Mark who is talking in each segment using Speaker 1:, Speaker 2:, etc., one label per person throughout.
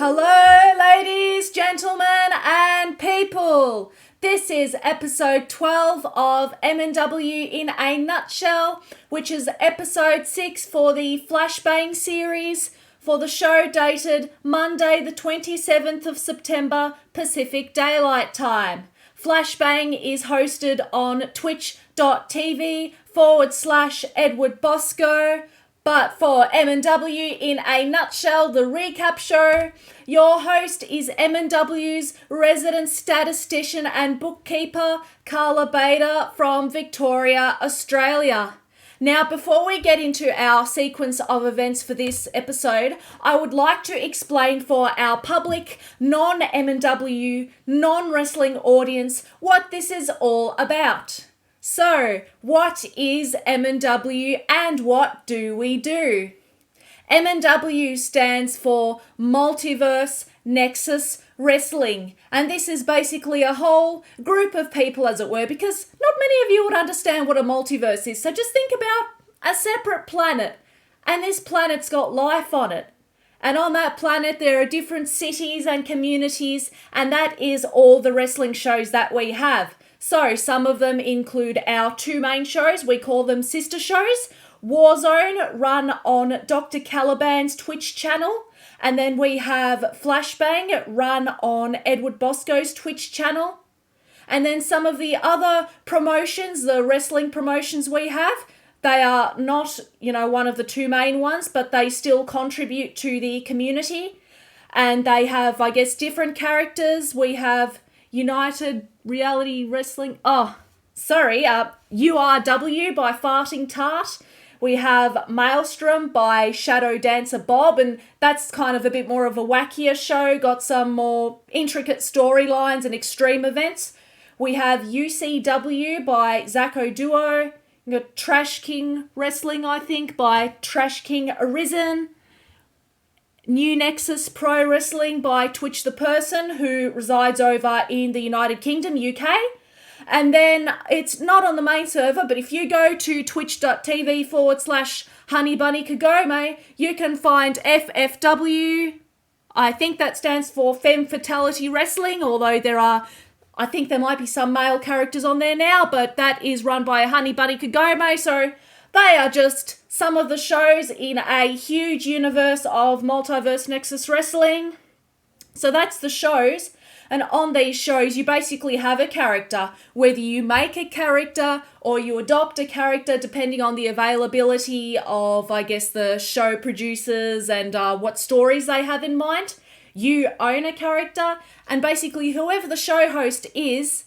Speaker 1: Hello, ladies, gentlemen, and people. This is episode 12 of MNW In A Nutshell, which is episode 6 for the Flashbang series for the show dated Monday the 27th of September, Pacific Daylight Time. Flashbang is hosted on twitch.tv/Edward Bosco. But for MNW In A Nutshell, the recap show, your host is MNW's resident statistician and bookkeeper, Carla Bader from Victoria, Australia. Now, before we get into our sequence of events for this episode, I would like to explain for our public, non-MNW, non-wrestling audience what this is all about. So, what is MNW and what do we do? MNW stands for Multiverse Nexus Wrestling, and this is basically a whole group of people, as it were, because not many of you would understand what a multiverse is. So just think about a separate planet, and this planet's got life on it. And on that planet, there are different cities and communities, and that is all the wrestling shows that we have. So some of them include our two main shows. We call them sister shows. Warzone, run on Dr. Caliban's Twitch channel. And then we have Flashbang, run on Edward Bosco's Twitch channel. And then some of the other promotions, the wrestling promotions we have, they are not, one of the two main ones, but they still contribute to the community. And they have, different characters. We have United Reality Wrestling. URW by Farting Tart. We have Maelstrom by Shadow Dancer Bob, and that's kind of a bit more of a wackier show, got some more intricate storylines and extreme events. We have UCW by Zacho Duo. We got Trash King Wrestling, I think, by Trash King Arisen. New Nexus Pro Wrestling by Twitch the Person, who resides over in the United Kingdom, UK. And then it's not on the main server, but if you go to twitch.tv/HoneyBunnyKagome, you can find FFW. I think that stands for Femme Fatality Wrestling, although I think there might be some male characters on there now, but that is run by Honey Bunny Kagome, so they are just some of the shows in a huge universe of Multiverse Nexus Wrestling. So that's the shows. And on these shows, you basically have a character. Whether you make a character or you adopt a character, depending on the availability of, the show producers and what stories they have in mind, you own a character. And basically, whoever the show host is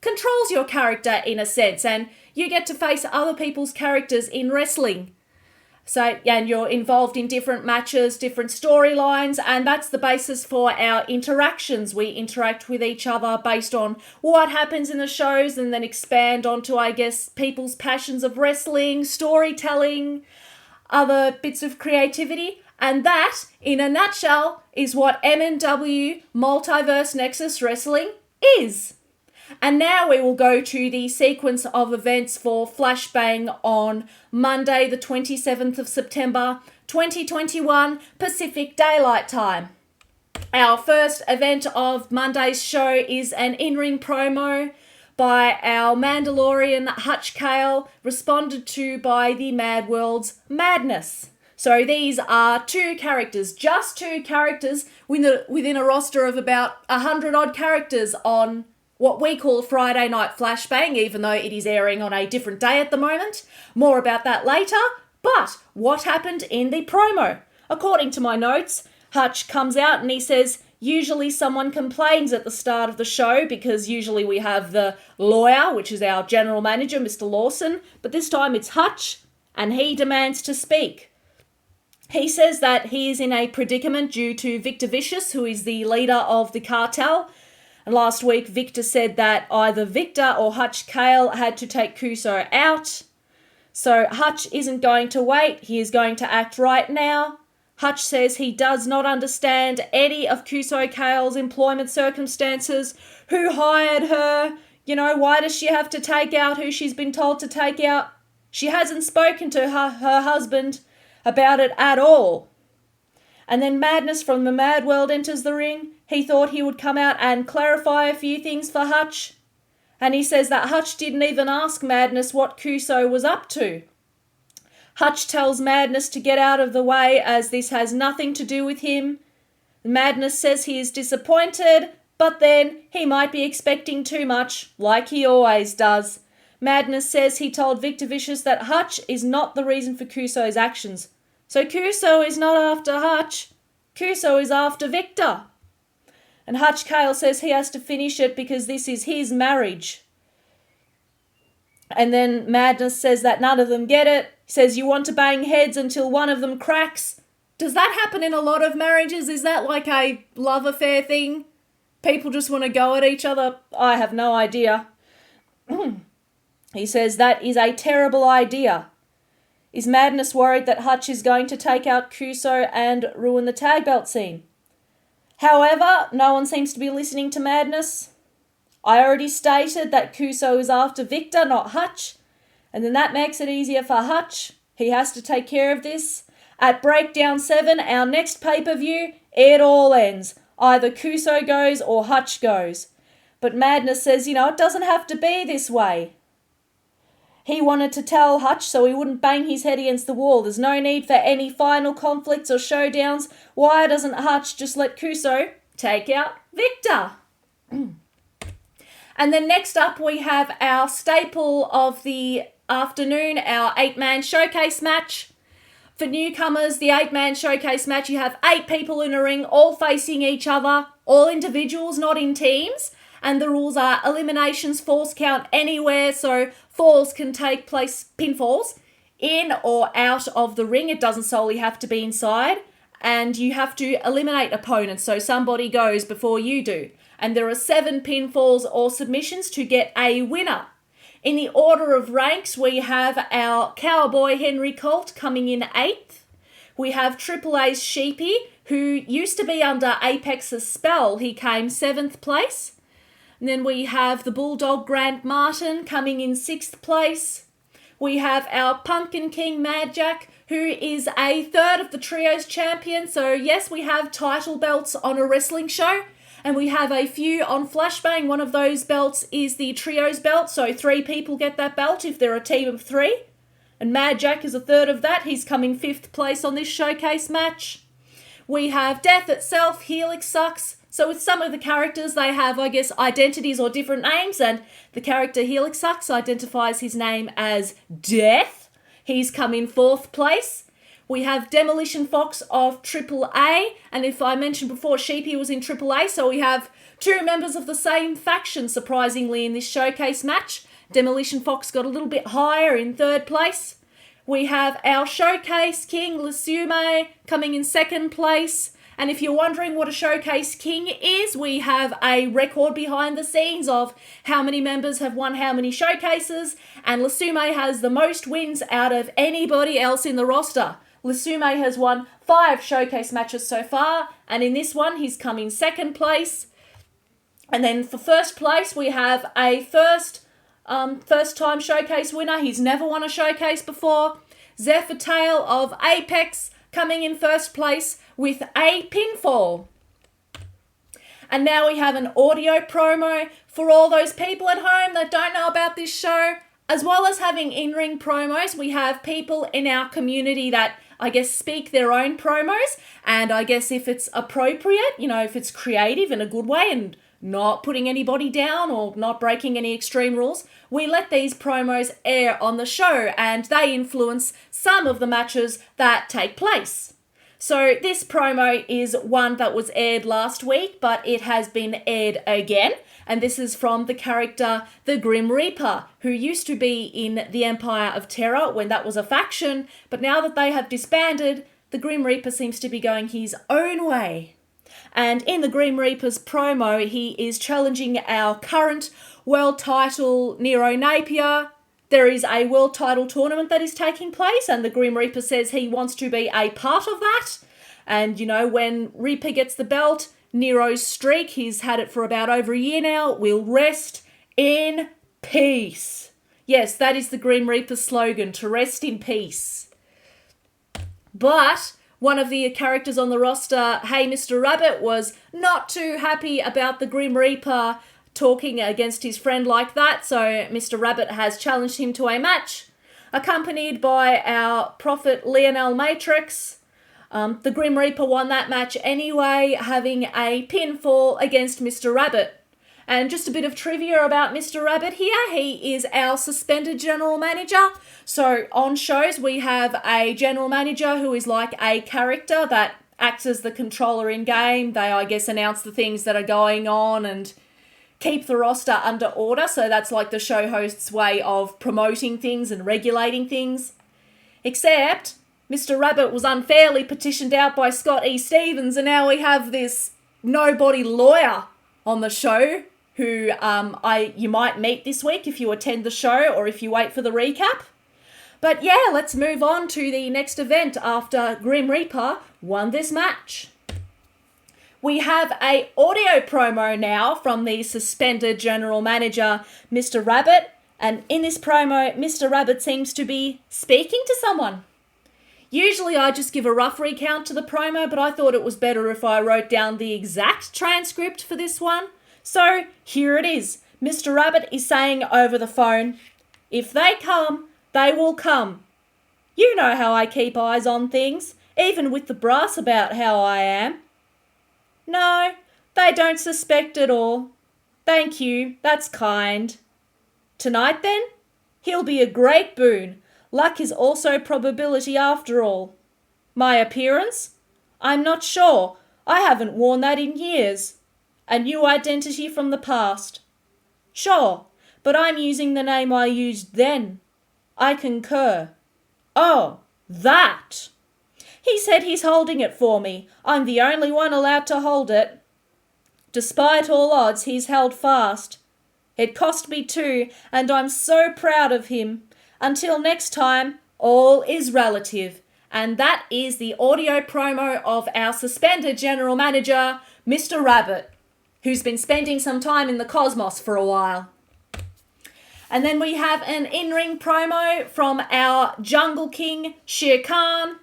Speaker 1: controls your character in a sense. And you get to face other people's characters in wrestling. So, and you're involved in different matches, different storylines, and that's the basis for our interactions. We interact with each other based on what happens in the shows and then expand onto, people's passions of wrestling, storytelling, other bits of creativity. And that, in a nutshell, is what MNW Multiverse Nexus Wrestling is. And now we will go to the sequence of events for Flashbang on Monday the 27th of September 2021 Pacific Daylight Time. Our first event of Monday's show is an in-ring promo by our Mandalorian Hutch Kale, responded to by the Mad World's Madness. So these are just two characters within a roster of about 100 odd characters on what we call Friday Night Flashbang, even though it is airing on a different day at the moment. More about that later. But what happened in the promo? According to my notes, Hutch comes out and he says, usually someone complains at the start of the show because usually we have the lawyer, which is our general manager, Mr. Lawson, but this time it's Hutch and he demands to speak. He says that he is in a predicament due to Victor Vicious, who is the leader of the cartel. And last week, Victor said that either Victor or Hutch Kale had to take Kuso out. So Hutch isn't going to wait. He is going to act right now. Hutch says he does not understand any of Kuso Kale's employment circumstances. Who hired her? Why does she have to take out who she's been told to take out? She hasn't spoken to her husband about it at all. And then Madness from the Mad World enters the ring. He thought he would come out and clarify a few things for Hutch. And he says that Hutch didn't even ask Madness what Kuso was up to. Hutch tells Madness to get out of the way as this has nothing to do with him. Madness says he is disappointed, but then he might be expecting too much, like he always does. Madness says he told Victor Vicious that Hutch is not the reason for Kuso's actions. So Kuso is not after Hutch. Kuso is after Victor. And Hutch Cale says he has to finish it because this is his marriage. And then Madness says that none of them get it. He says you want to bang heads until one of them cracks. Does that happen in a lot of marriages? Is that like a love affair thing? People just want to go at each other? I have no idea. He says that is a terrible idea. Is Madness worried that Hutch is going to take out Kuso and ruin the tag belt scene? However, no one seems to be listening to Madness. I already stated that Kuso is after Victor, not Hutch. And then that makes it easier for Hutch. He has to take care of this. At Breakdown 7, our next pay-per-view, it all ends. Either Kuso goes or Hutch goes. But Madness says, it doesn't have to be this way. He wanted to tell Hutch so he wouldn't bang his head against the wall. There's no need for any final conflicts or showdowns. Why doesn't Hutch just let Kuso take out Victor? And then next up we have our staple of the afternoon, our 8-man showcase match. For newcomers, the 8-man showcase match, you have 8 people in a ring, all facing each other, all individuals, not in teams. And the rules are eliminations, falls count anywhere, so falls can take place, pinfalls, in or out of the ring. It doesn't solely have to be inside. And you have to eliminate opponents, so somebody goes before you do. And there are 7 pinfalls or submissions to get a winner. In the order of ranks, we have our Cowboy Henry Colt coming in 8th. We have Triple A's Sheepy, who used to be under Apex's spell. He came 7th place. And then we have the Bulldog Grant Martin coming in 6th place. We have our Pumpkin King Mad Jack, who is a third of the Trios champion. So yes, we have title belts on a wrestling show. And we have a few on Flashbang. One of those belts is the Trios belt. So 3 people get that belt if they're a team of 3. And Mad Jack is a third of that. He's coming 5th place on this showcase match. We have Death Itself, Helix Sucks. So with some of the characters, they have, identities or different names. And the character Helix Sucks identifies his name as Death. He's come in 4th place. We have Demolition Fox of Triple A. And if I mentioned before, Sheepy was in Triple A. So we have 2 members of the same faction, surprisingly, in this showcase match. Demolition Fox got a little bit higher in 3rd place. We have our Showcase King, Lasume, coming in 2nd place. And if you're wondering what a Showcase King is, we have a record behind the scenes of how many members have won how many showcases. And Lasume has the most wins out of anybody else in the roster. Lasume has won 5 showcase matches so far. And in this one, he's come in 2nd place. And then for 1st place, we have a first-time showcase winner. He's never won a showcase before. Zephyr Tail of Apex coming in 1st place with a pinfall. And now we have an audio promo for all those people at home that don't know about this show. As well as having in-ring promos, we have people in our community that, speak their own promos. And if it's appropriate, if it's creative in a good way and not putting anybody down or not breaking any extreme rules, we let these promos air on the show and they influence some of the matches that take place. So this promo is one that was aired last week, but it has been aired again. And this is from the character the Grim Reaper, who used to be in the Empire of Terror when that was a faction. But now that they have disbanded, the Grim Reaper seems to be going his own way. And in the Grim Reaper's promo, he is challenging our current world title, Nero Napier. There is a world title tournament that is taking place, and the Grim Reaper says he wants to be a part of that. And, when Reaper gets the belt, Nero's streak, he's had it for about over a year now, will rest in peace. Yes, that is the Grim Reaper's slogan, to rest in peace. But one of the characters on the roster, Hey Mr. Rabbit, was not too happy about the Grim Reaper talking against his friend like that, so Mr. Rabbit has challenged him to a match, accompanied by our prophet Lionel Matrix. The Grim Reaper won that match anyway, having a pinfall against Mr. Rabbit. And just a bit of trivia about Mr. Rabbit here. He is our suspended general manager. So on shows, we have a general manager who is like a character that acts as the controller in game. They, I guess, announce the things that are going on and keep the roster under order. So that's like the show host's way of promoting things and regulating things. Except Mr. Rabbit was unfairly petitioned out by Scott E. Stevens, and now we have this nobody lawyer on the show who you might meet this week if you attend the show or if you wait for the recap. But yeah, let's move on to the next event after Grim Reaper won this match. We have a audio promo now from the suspended general manager, Mr. Rabbit, and in this promo, Mr. Rabbit seems to be speaking to someone. Usually I just give a rough recount to the promo, but I thought it was better if I wrote down the exact transcript for this one. So here it is. Mr. Rabbit is saying over the phone, "If they come, they will come. You know how I keep eyes on things, even with the brass about how I am. No, they don't suspect at all. Thank you, that's kind. Tonight then, he'll be a great boon. Luck is also probability after all. My appearance? I'm not sure. I haven't worn that in years. A new identity from the past. Sure, but I'm using the name I used then. I concur. Oh, that! He said he's holding it for me. I'm the only one allowed to hold it. Despite all odds, he's held fast. It cost me too, and I'm so proud of him. Until next time, all is relative." And that is the audio promo of our suspended general manager, Mr. Rabbit, who's been spending some time in the cosmos for a while. And then we have an in-ring promo from our Jungle King, Shere Khan.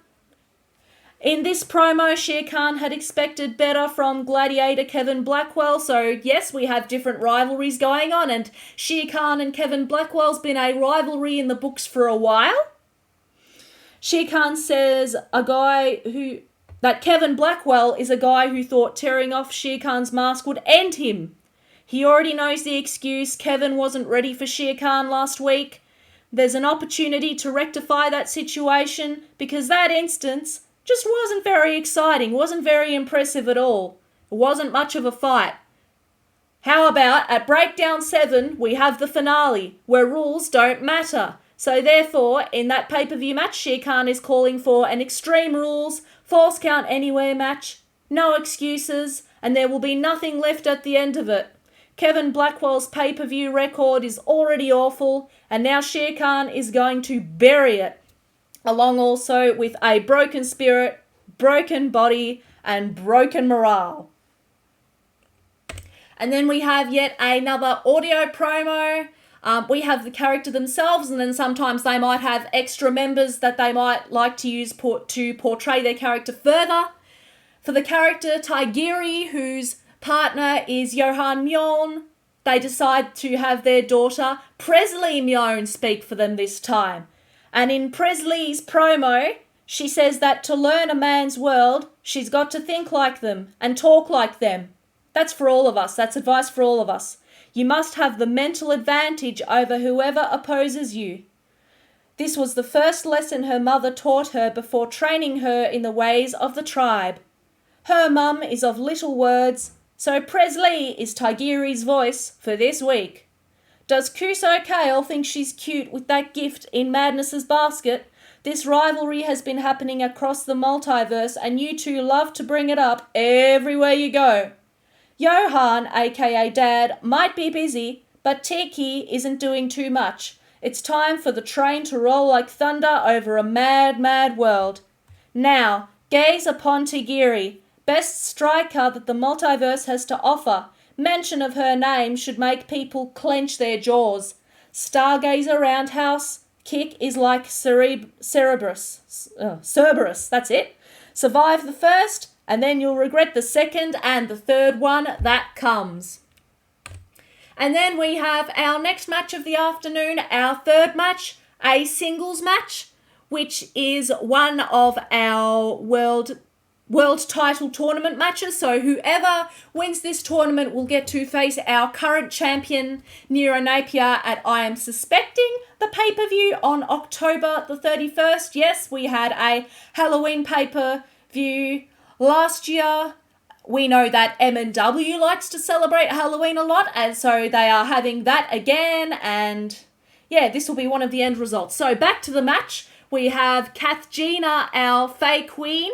Speaker 1: In this promo, Shere Khan had expected better from Gladiator Kevin Blackwell, so yes, we have different rivalries going on, and Shere Khan and Kevin Blackwell's been a rivalry in the books for a while. Shere Khan says that Kevin Blackwell is a guy who thought tearing off Shere Khan's mask would end him. He already knows the excuse. Kevin wasn't ready for Shere Khan last week. There's an opportunity to rectify that situation because that instance just wasn't very exciting, wasn't very impressive at all. It wasn't much of a fight. How about at Breakdown 7, we have the finale, where rules don't matter. So therefore, in that pay-per-view match, Shere Khan is calling for an Extreme Rules, False Count Anywhere match, no excuses, and there will be nothing left at the end of it. Kevin Blackwell's pay-per-view record is already awful, and now Shere Khan is going to bury it, along also with a broken spirit, broken body, and broken morale. And then we have yet another audio promo. We have the character themselves, and then sometimes they might have extra members that they might like to use to portray their character further. For the character Taigiri, whose partner is Johan Mjoln, they decide to have their daughter Presley Mjoln speak for them this time. And in Presley's promo, she says that to learn a man's world, she's got to think like them and talk like them. That's for all of us. That's advice for all of us. You must have the mental advantage over whoever opposes you. This was the first lesson her mother taught her before training her in the ways of the tribe. Her mum is of little words, so Presley is Taigiri's voice for this week. Does Kuso Kale think she's cute with that gift in Madness's basket? This rivalry has been happening across the multiverse, and you two love to bring it up everywhere you go. Johan, aka Dad, might be busy, but Tiki isn't doing too much. It's time for the train to roll like thunder over a mad, mad world. Now, gaze upon Taigiri, best striker that the multiverse has to offer. Mention of her name should make people clench their jaws. Stargazer Roundhouse kick is like Cerberus, that's it. Survive the first, and then you'll regret the second and the third one that comes. And then we have our next match of the afternoon, our third match, a singles match, which is one of our world title tournament matches. So whoever wins this tournament will get to face our current champion, Nero Napier, at I Am Suspecting, the pay-per-view on October the 31st. Yes, we had a Halloween pay-per-view last year. We know that MNW likes to celebrate Halloween a lot, and so they are having that again, and yeah, this will be one of the end results. So back to the match. We have Kath Gina, our Fae Queen,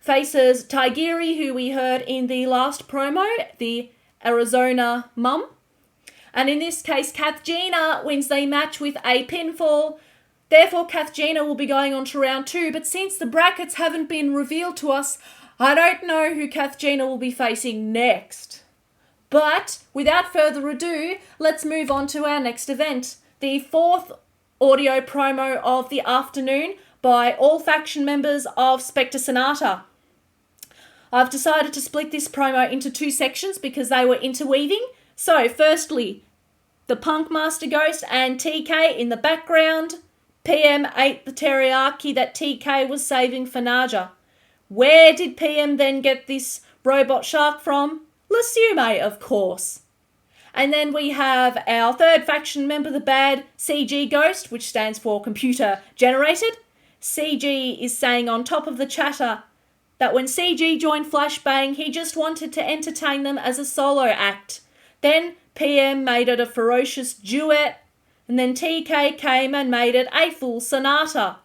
Speaker 1: faces Tigiri, who we heard in the last promo, the Arizona mum. And in this case, Kath Gina wins the match with a pinfall. Therefore, Kath Gina will be going on to round 2. But since the brackets haven't been revealed to us, I don't know who Kath Gina will be facing next. But without further ado, let's move on to our next event. The fourth audio promo of the afternoon by all faction members of Spectre Sonata. I've decided to split this promo into 2 sections because they were interweaving. So, firstly, the Punk Master Ghost and TK in the background. PM ate the teriyaki that TK was saving for Naja. Where did PM then get this robot shark from? Lasume, of course. And then we have our third faction member, the bad CG Ghost, which stands for Computer Generated. CG is saying on top of the chatter that when CG joined Flashbang, he just wanted to entertain them as a solo act. Then PM made it a ferocious duet, and then TK came and made it a full sonata.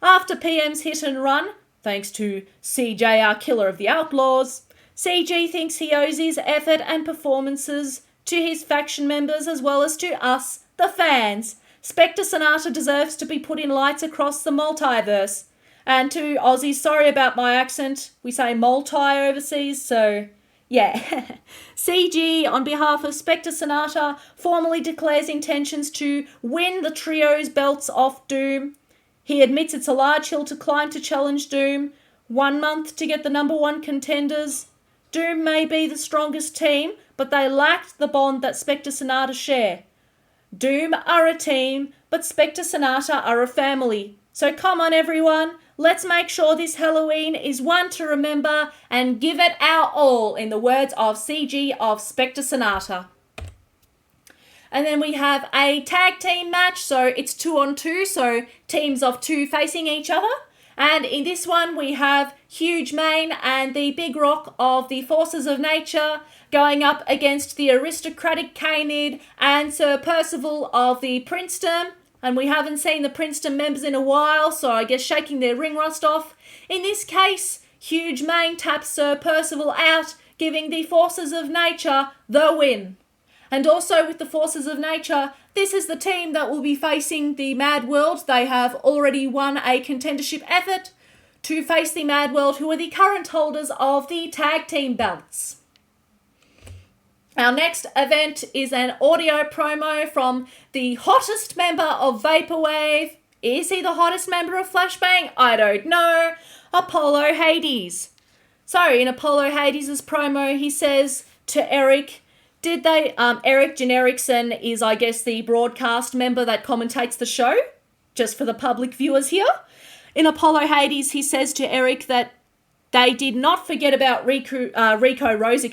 Speaker 1: After PM's hit and run, thanks to CJR Killer of the Outlaws, CG thinks he owes his effort and performances to his faction members as well as to us, the fans. Spectre Sonata deserves to be put in lights across the multiverse. And to Aussies, sorry about my accent, we say multi overseas, so yeah. CG, on behalf of Spectre Sonata, formally declares intentions to win the trio's belts off Doom. He admits it's a large hill to climb to challenge Doom. 1 month to get the number 1 contenders. Doom may be the strongest team, but they lacked the bond that Spectre Sonata share. Doom are a team, but Spectre Sonata are a family. So come on everyone, let's make sure this Halloween is one to remember and give it our all, in the words of CG of Spectre Sonata. And then we have a tag team match, so it's 2-on-2, so teams of 2 facing each other. And in this one, we have Huge Mane and the Big Rock of the Forces of Nature going up against the Aristocratic Canid and Sir Percival of the Princedom. And we haven't seen the Princedom members in a while, so I guess shaking their ring rust off. In this case, Huge Mane taps Sir Percival out, giving the Forces of Nature the win. And also with the Forces of Nature, this is the team that will be facing the Mad World. They have already won a contendership effort to face the Mad World, who are the current holders of the tag team belts. Our next event is an audio promo from the hottest member of Vaporwave. Is he the hottest member of Flashbang? I don't know. Apollo Hades. So in Apollo Hades' promo, he says to Eric, Eric Generickson is, I guess, the broadcast member that commentates the show, just for the public viewers here. In Apollo Hades, he says to Eric that they did not forget about Rico Rose,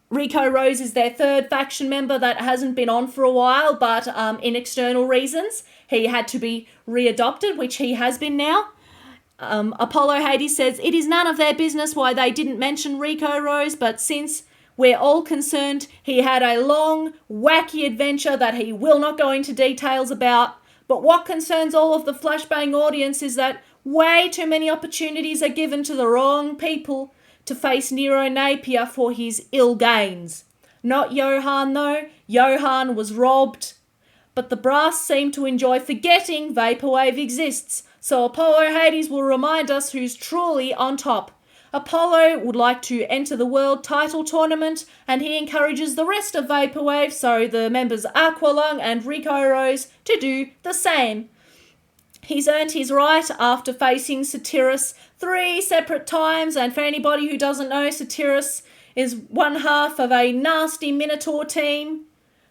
Speaker 1: Rico Rose is their third faction member that hasn't been on for a while, but in external reasons, he had to be readopted, which he has been now. Apollo Hades says, it is none of their business why they didn't mention Rico Rose, but since we're all concerned, he had a long, wacky adventure that he will not go into details about. But what concerns all of the Flashbang audience is that way too many opportunities are given to the wrong people to face Nero Napier for his ill gains. Not Johan though. Johan was robbed. But the brass seem to enjoy forgetting Vaporwave exists, so Apollo Hades will remind us who's truly on top. Apollo would like to enter the world title tournament, and he encourages the rest of Vaporwave, so the members Aqualung and Rico Rose, to do the same. He's earned his right after facing Satyrus 3 separate times, and for anybody who doesn't know, Satyrus is one half of a nasty Minotaur team.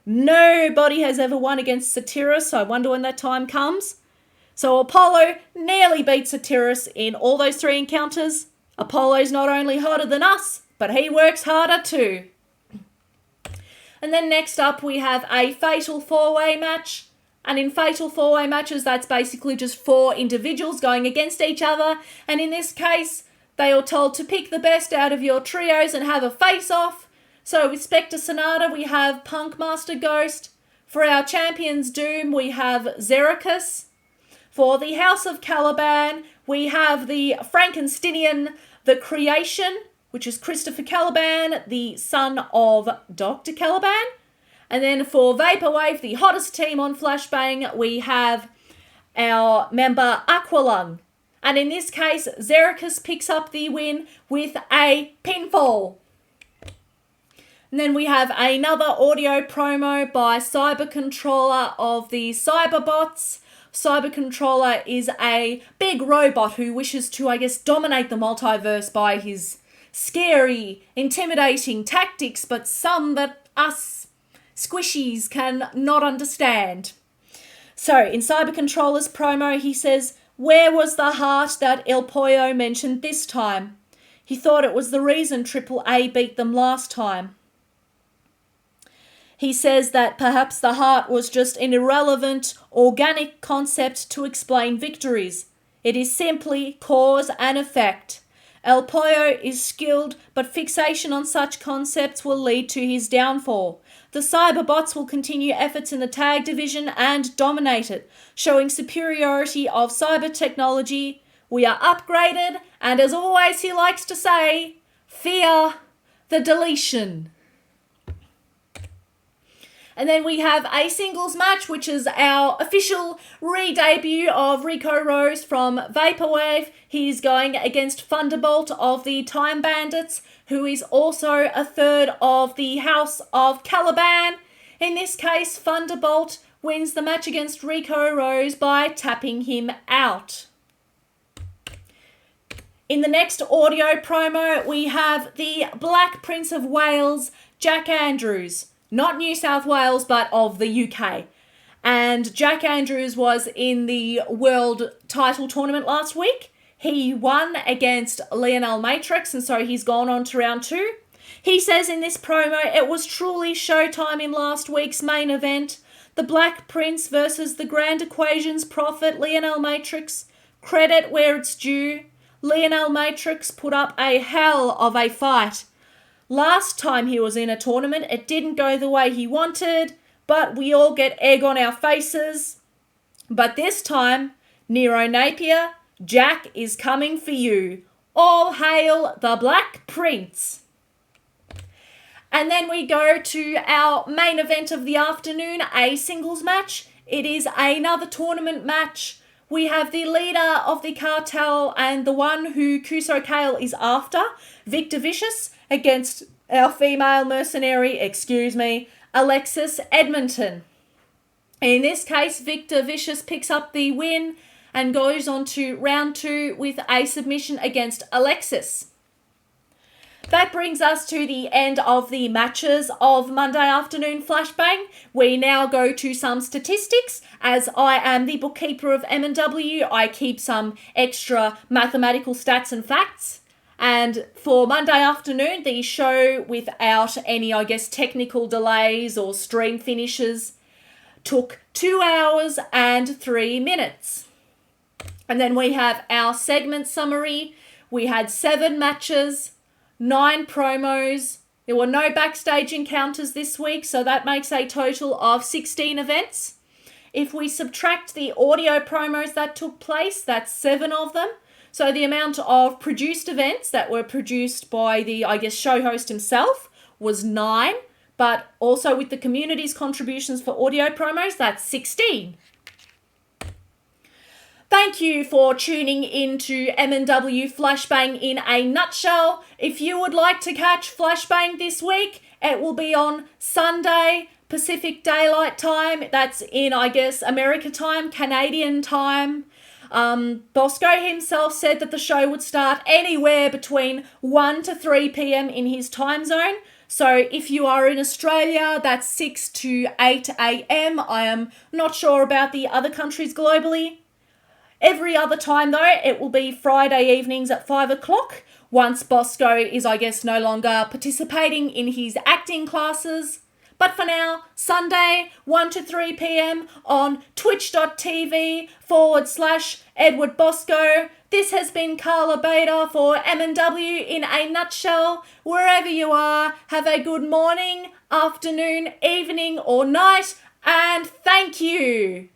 Speaker 1: Nobody has ever won against Satyrus, so I wonder when that time comes. So Apollo nearly beat Satyrus in all those 3 encounters. Apollo's not only hotter than us, but he works harder too. And then next up we have a Fatal 4-Way match. And in Fatal 4-Way matches, that's basically just 4 individuals going against each other. And in this case, they are told to pick the best out of your trios and have a face-off. So with Spectre Sonata, we have Punk Master Ghost. For our Champions Doom, we have Xericus. For the House of Caliban, we have the Frankensteinian The Creation, which is Christopher Caliban, the son of Dr. Caliban. And then for Vaporwave, the hottest team on Flashbang, we have our member Aqualung. And in this case, Xericus picks up the win with a pinfall. And then we have another audio promo by Cyber Controller of the Cyberbots. Cyber Controller is a big robot who wishes to, dominate the multiverse by his scary, intimidating tactics, but some that us squishies can not understand. So, in Cyber Controller's promo, he says, "Where was the heart that El Pollo mentioned this time? He thought it was the reason Triple A beat them last time. He says that perhaps the heart was just an irrelevant, organic concept to explain victories. It is simply cause and effect. El Pollo is skilled, but fixation on such concepts will lead to his downfall. The Cyberbots will continue efforts in the tag division and dominate it, showing superiority of cyber technology. We are upgraded, and as always he likes to say, fear the deletion." And then we have a singles match, which is our official re-debut of Rico Rose from Vaporwave. He's going against Thunderbolt of the Time Bandits, who is also a third of the House of Caliban. In this case, Thunderbolt wins the match against Rico Rose by tapping him out. In the next audio promo, we have the Black Prince of Wales, Jack Andrews. Not New South Wales, but of the UK. And Jack Andrews was in the World Title Tournament last week. He won against Lionel Matrix, and so he's gone on to round 2. He says in this promo, "It was truly showtime in last week's main event. The Black Prince versus the Grand Equations prophet Lionel Matrix. Credit where it's due. Lionel Matrix put up a hell of a fight. Last time he was in a tournament, it didn't go the way he wanted, but we all get egg on our faces. But this time, Nero Napier, Jack is coming for you. All hail the Black Prince." And then we go to our main event of the afternoon, a singles match. It is another tournament match. We have the leader of the cartel and the one who Kuso Kale is after, Victor Vicious, against our female mercenary, Alexis Edmonton. In this case, Victor Vicious picks up the win and goes on to round 2 with a submission against Alexis. That brings us to the end of the matches of Monday afternoon Flashbang. We now go to some statistics. As I am the bookkeeper of MNW, I keep some extra mathematical stats and facts. And for Monday afternoon, the show, without any, technical delays or stream finishes, took 2 hours and 3 minutes. And then we have our segment summary. We had 7 matches, 9 promos. There were no backstage encounters this week, so that makes a total of 16 events. If we subtract the audio promos that took place, that's 7 of them. So the amount of produced events that were produced by the, show host himself was 9. But also with the community's contributions for audio promos, that's 16. Thank you for tuning into MNW Flashbang in a Nutshell. If you would like to catch Flashbang this week, it will be on Sunday, Pacific Daylight Time. That's in, America time, Canadian time. Bosco himself said that the show would start anywhere between 1 to 3 p.m. in his time zone. So if you are in Australia, that's 6 to 8 a.m. I am not sure about the other countries globally. Every other time, though, it will be Friday evenings at 5 o'clock, once Bosco is, I guess, no longer participating in his acting classes. But for now, Sunday, 1 to 3 p.m. on twitch.tv/Edward Bosco. This has been Carla Bader for MNW In A Nutshell. Wherever you are, have a good morning, afternoon, evening or night, and thank you.